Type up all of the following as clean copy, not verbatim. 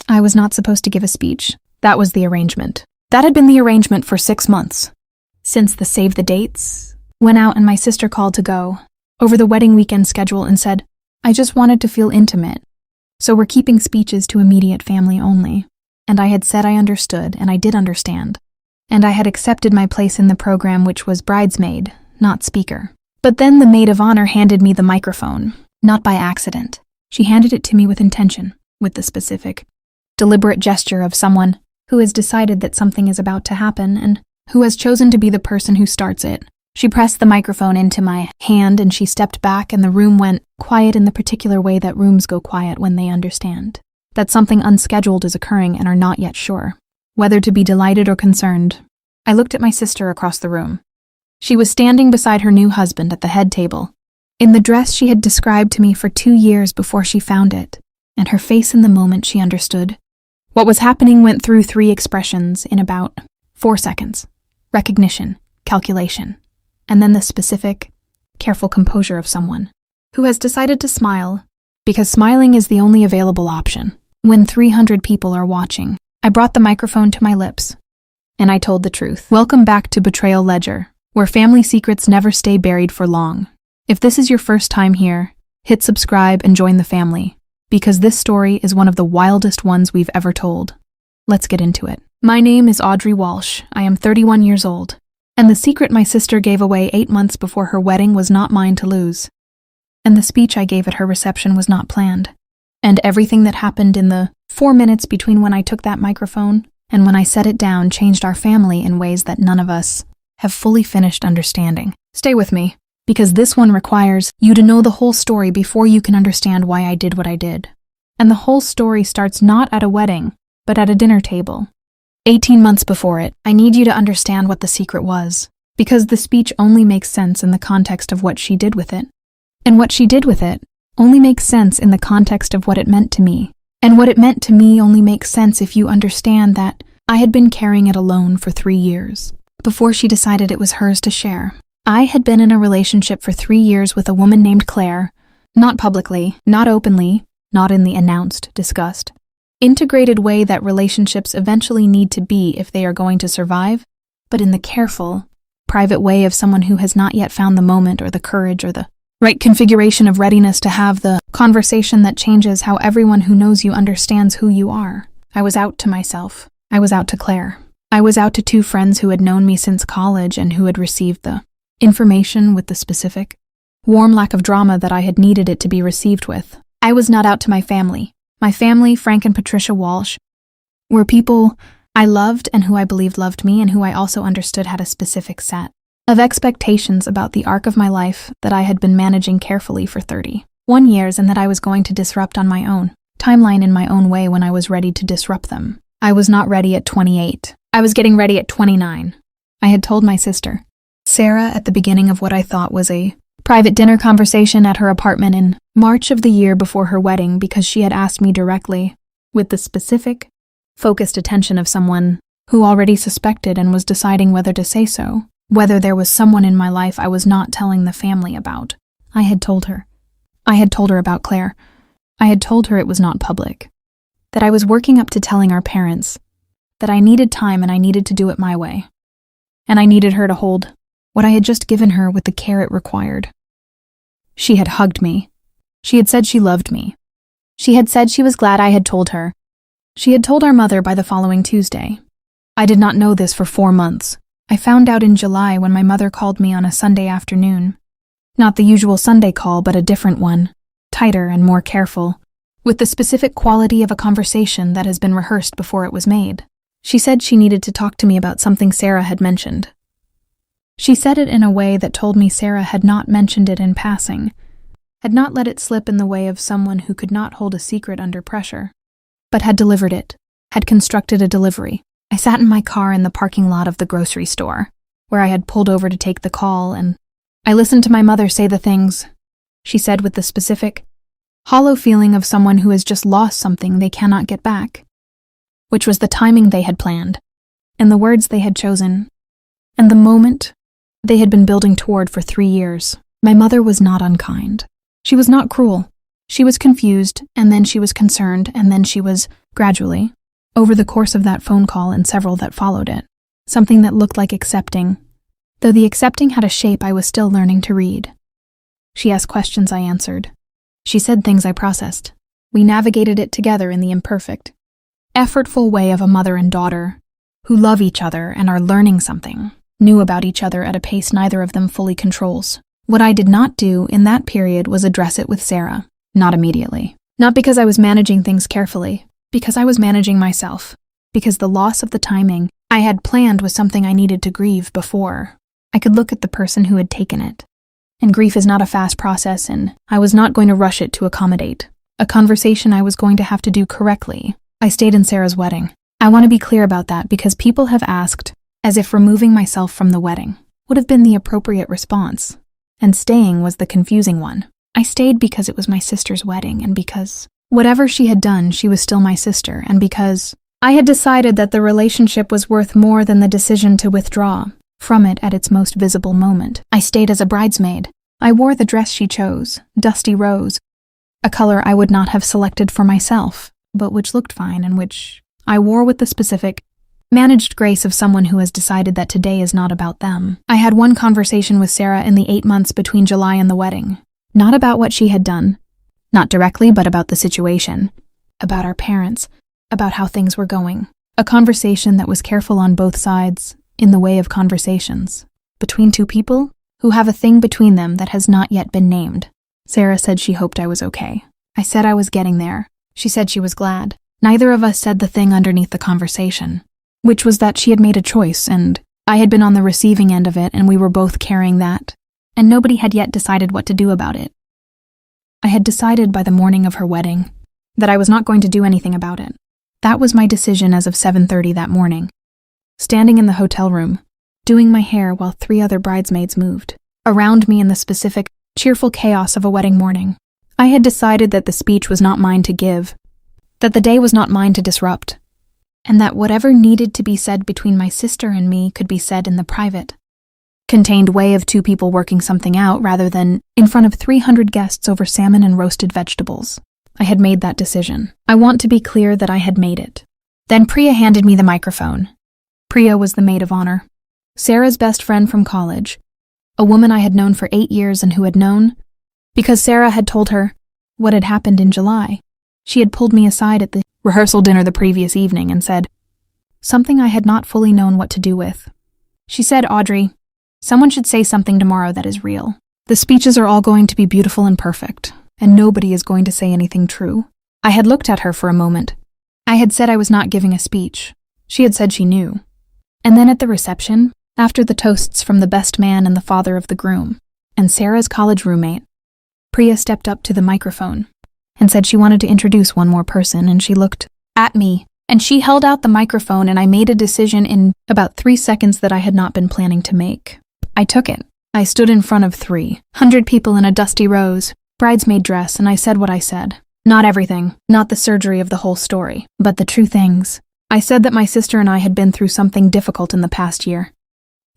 I was not supposed to give a speech. That was the arrangement. That had been the arrangement for 6 months. Since the save the dates went out and my sister called to go over the wedding weekend schedule and said, I just wanted to feel intimate. So we're keeping speeches to immediate family only. And I had said I understood, and I did understand. And I had accepted my place in the program, which was bridesmaid, not speaker. But then the maid of honor handed me the microphone, not by accident. She handed it to me with intention, with the specific, deliberate gesture of someone who has decided that something is about to happen and who has chosen to be the person who starts it. She pressed the microphone into my hand and she stepped back and the room went quiet in the particular way that rooms go quiet when they understand that something unscheduled is occurring and are not yet sure whether to be delighted or concerned. I looked at my sister across the room. She was standing beside her new husband at the head table, in the dress she had described to me for 2 years before she found it, and her face in the moment she understood. What was happening went through 3 expressions in about 4 seconds. Recognition, calculation, and then the specific, careful composure of someone who has decided to smile, because smiling is the only available option. When 300 people are watching, I brought the microphone to my lips, and I told the truth. Welcome back to Betrayal Ledger, where family secrets never stay buried for long. If this is your first time here, hit subscribe and join the family, because this story is one of the wildest ones we've ever told. Let's get into it. My name is Audrey Walsh. I am 31 years old, and the secret my sister gave away 8 months before her wedding was not mine to lose. And the speech I gave at her reception was not planned. And everything that happened in the 4 minutes between when I took that microphone and when I set it down changed our family in ways that none of us have fully finished understanding. Stay with me, because this one requires you to know the whole story before you can understand why I did what I did. And the whole story starts not at a wedding, but at a dinner table. 18 months before it, I need you to understand what the secret was, because the speech only makes sense in the context of what she did with it. And what she did with it only makes sense in the context of what it meant to me. And what it meant to me only makes sense if you understand that I had been carrying it alone for 3 years, before she decided it was hers to share. I had been in a relationship for 3 years with a woman named Claire, not publicly, not openly, not in the announced, discussed, integrated way that relationships eventually need to be if they are going to survive, but in the careful, private way of someone who has not yet found the moment or the courage or the right configuration of readiness to have the conversation that changes how everyone who knows you understands who you are. I was out to myself. I was out to Claire. I was out to 2 friends who had known me since college and who had received the information with the specific, warm lack of drama that I had needed it to be received with. I was not out to my family. My family, Frank and Patricia Walsh, were people I loved and who I believed loved me and who I also understood had a specific set of expectations about the arc of my life that I had been managing carefully for 31 years and that I was going to disrupt on my own timeline in my own way when I was ready to disrupt them. I was not ready at 28. I was getting ready at 29. I had told my sister, Sarah, at the beginning of what I thought was a private dinner conversation at her apartment in March of the year before her wedding because she had asked me directly, with the specific, focused attention of someone who already suspected and was deciding whether to say so, whether there was someone in my life I was not telling the family about. I had told her. I had told her about Claire. I had told her it was not public, that I was working up to telling our parents, that I needed time and I needed to do it my way, and I needed her to hold what I had just given her with the care it required. She had hugged me. She had said she loved me. She had said she was glad I had told her. She had told our mother by the following Tuesday. I did not know this for 4 months. I found out in July when my mother called me on a Sunday afternoon. Not the usual Sunday call, but a different one, tighter and more careful, with the specific quality of a conversation that has been rehearsed before it was made. She said she needed to talk to me about something Sarah had mentioned. She said it in a way that told me Sarah had not mentioned it in passing, had not let it slip in the way of someone who could not hold a secret under pressure, but had delivered it, had constructed a delivery. I sat in my car in the parking lot of the grocery store, where I had pulled over to take the call, and I listened to my mother say the things she said with the specific, hollow feeling of someone who has just lost something they cannot get back, which was the timing they had planned, and the words they had chosen, and the moment they had been building toward for 3 years. My mother was not unkind. She was not cruel. She was confused, and then she was concerned, and then she was, gradually, over the course of that phone call and several that followed it, something that looked like accepting. Though the accepting had a shape I was still learning to read. She asked questions I answered. She said things I processed. We navigated it together in the imperfect, effortful way of a mother and daughter who love each other and are learning something new about each other at a pace neither of them fully controls. What I did not do in that period was address it with Sarah, not immediately. Not because I was managing things carefully, because I was managing myself, because the loss of the timing I had planned was something I needed to grieve before I could look at the person who had taken it. And grief is not a fast process, and I was not going to rush it to accommodate a conversation I was going to have to do correctly. I stayed in Sarah's wedding. I want to be clear about that because people have asked, as if removing myself from the wedding would have been the appropriate response, and staying was the confusing one. I stayed because it was my sister's wedding, and because whatever she had done, she was still my sister, and because I had decided that the relationship was worth more than the decision to withdraw from it at its most visible moment. I stayed as a bridesmaid. I wore the dress she chose, dusty rose, a color I would not have selected for myself, but which looked fine and which I wore with the specific, managed grace of someone who has decided that today is not about them. I had one conversation with Sarah in the 8 months between July and the wedding, not about what she had done, not directly, but about the situation, about our parents, about how things were going. A conversation that was careful on both sides, in the way of conversations, between two people who have a thing between them that has not yet been named. Sarah said she hoped I was okay. I said I was getting there. She said she was glad. Neither of us said the thing underneath the conversation, which was that she had made a choice, and I had been on the receiving end of it, and we were both carrying that, and nobody had yet decided what to do about it. I had decided by the morning of her wedding that I was not going to do anything about it. That was my decision as of 7:30 that morning. Standing in the hotel room, doing my hair while 3 other bridesmaids moved around me in the specific, cheerful chaos of a wedding morning. I had decided that the speech was not mine to give, that the day was not mine to disrupt, and that whatever needed to be said between my sister and me could be said in the private, contained way of 2 people working something out rather than in front of 300 guests over salmon and roasted vegetables. I had made that decision. I want to be clear that I had made it. Then Priya handed me the microphone. Priya was the maid of honor, Sarah's best friend from college, a woman I had known for 8 years and who had known, because Sarah had told her what had happened in July. She had pulled me aside at the rehearsal dinner the previous evening and said something I had not fully known what to do with. She said, "Audrey, someone should say something tomorrow that is real. The speeches are all going to be beautiful and perfect, and nobody is going to say anything true." I had looked at her for a moment. I had said I was not giving a speech. She had said she knew. And then at the reception, after the toasts from the best man and the father of the groom, and Sarah's college roommate, Priya stepped up to the microphone and said she wanted to introduce one more person, and she looked at me, and she held out the microphone, and I made a decision in about 3 seconds that I had not been planning to make. I took it. I stood in front of 300 people in a dusty rose, bridesmaid dress, and I said what I said. Not everything, not the surgery of the whole story, but the true things. I said that my sister and I had been through something difficult in the past year.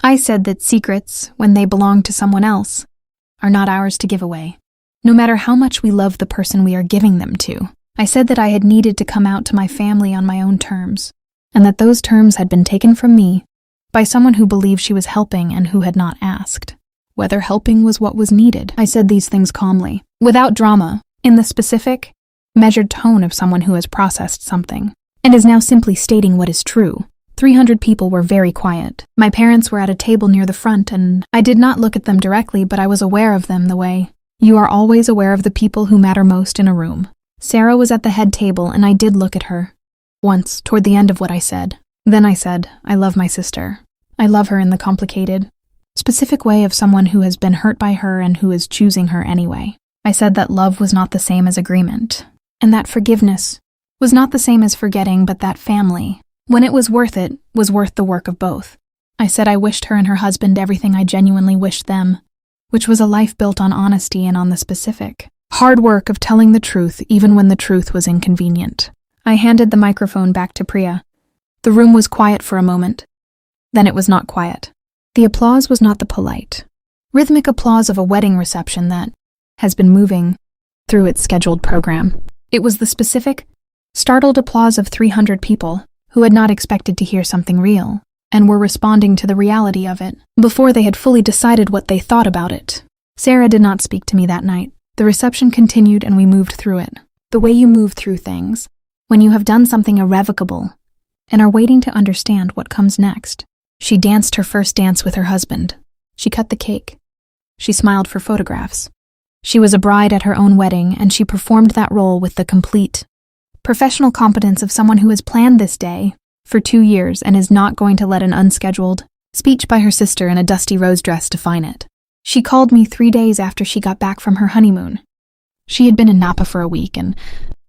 I said that secrets, when they belong to someone else, are not ours to give away, no matter how much we love the person we are giving them to. I said that I had needed to come out to my family on my own terms, and that those terms had been taken from me by someone who believed she was helping and who had not asked whether helping was what was needed. I said these things calmly, without drama, in the specific, measured tone of someone who has processed something and is now simply stating what is true. 300 people were very quiet. My parents were at a table near the front, and I did not look at them directly, but I was aware of them the way you are always aware of the people who matter most in a room. Sarah was at the head table, and I did look at her. Once, toward the end of what I said. Then I said, I love my sister. I love her in the complicated, specific way of someone who has been hurt by her and who is choosing her anyway. I said that love was not the same as agreement, and that forgiveness was not the same as forgetting, but that family, when it was worth the work of both. I said I wished her and her husband everything I genuinely wished them, which was a life built on honesty and on the specific, hard work of telling the truth even when the truth was inconvenient. I handed the microphone back to Priya. The room was quiet for a moment. Then it was not quiet. The applause was not the polite, rhythmic applause of a wedding reception that has been moving through its scheduled program. It was the specific, startled applause of 300 people who had not expected to hear something real and were responding to the reality of it before they had fully decided what they thought about it. Sarah did not speak to me that night. The reception continued and we moved through it. The way you move through things, when you have done something irrevocable and are waiting to understand what comes next. She danced her first dance with her husband. She cut the cake. She smiled for photographs. She was a bride at her own wedding, and she performed that role with the complete professional competence of someone who has planned this day for 2 years and is not going to let an unscheduled speech by her sister in a dusty rose dress define it. She called me 3 days after she got back from her honeymoon. She had been in Napa for a week, and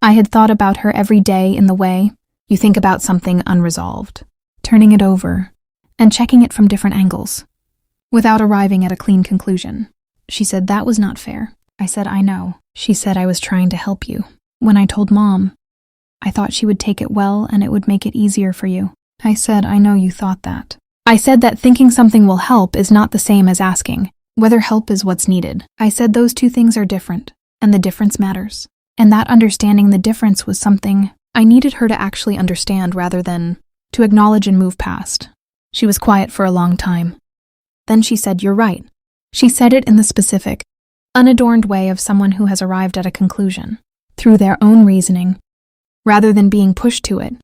I had thought about her every day in the way you think about something unresolved, turning it over and checking it from different angles, without arriving at a clean conclusion. She said that was not fair. I said, I know. She said I was trying to help you. When I told Mom, I thought she would take it well and it would make it easier for you. I said, I know you thought that. I said that thinking something will help is not the same as asking whether help is what's needed. I said those two things are different, and the difference matters. And that understanding the difference was something I needed her to actually understand rather than to acknowledge and move past. She was quiet for a long time. Then she said, you're right. She said it in the specific, unadorned way of someone who has arrived at a conclusion, through their own reasoning, rather than being pushed to it.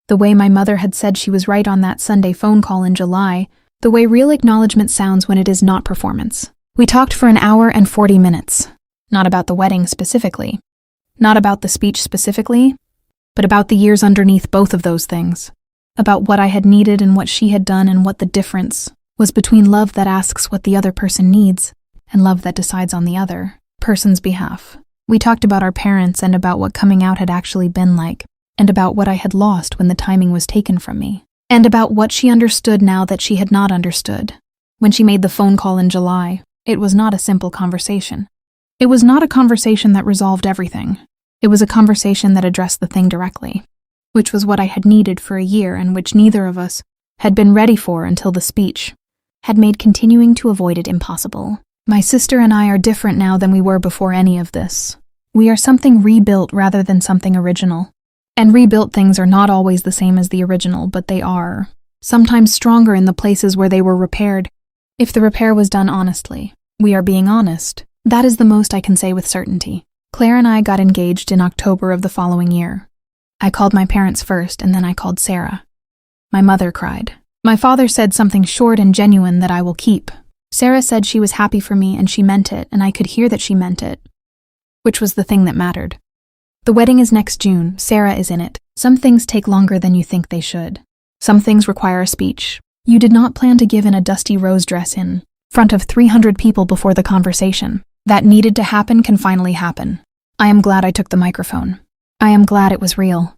The way my mother had said she was right on that Sunday phone call in July, the way real acknowledgement sounds when it is not performance. We talked for 1 hour and 40 minutes, not about the wedding specifically, not about the speech specifically, but about the years underneath both of those things, about what I had needed and what she had done and what the difference was between love that asks what the other person needs and love that decides on the other person's behalf. We talked about our parents and about what coming out had actually been like, and about what I had lost when the timing was taken from me, and about what she understood now that she had not understood. When she made the phone call in July, it was not a simple conversation. It was not a conversation that resolved everything. It was a conversation that addressed the thing directly, which was what I had needed for a year and which neither of us had been ready for until the speech had made continuing to avoid it impossible. My sister and I are different now than we were before any of this. We are something rebuilt rather than something original. And rebuilt things are not always the same as the original, but they are sometimes stronger in the places where they were repaired, if the repair was done honestly. We are being honest. That is the most I can say with certainty. Claire and I got engaged in October of the following year. I called my parents first, and then I called Sarah. My mother cried. My father said something short and genuine that I will keep. Sarah said she was happy for me and she meant it, and I could hear that she meant it, which was the thing that mattered. The wedding is next June. Sarah is in it. Some things take longer than you think they should. Some things require a speech. You did not plan to give in a dusty rose dress in front of 300 people before the conversation. That needed to happen can finally happen. I am glad I took the microphone. I am glad it was real.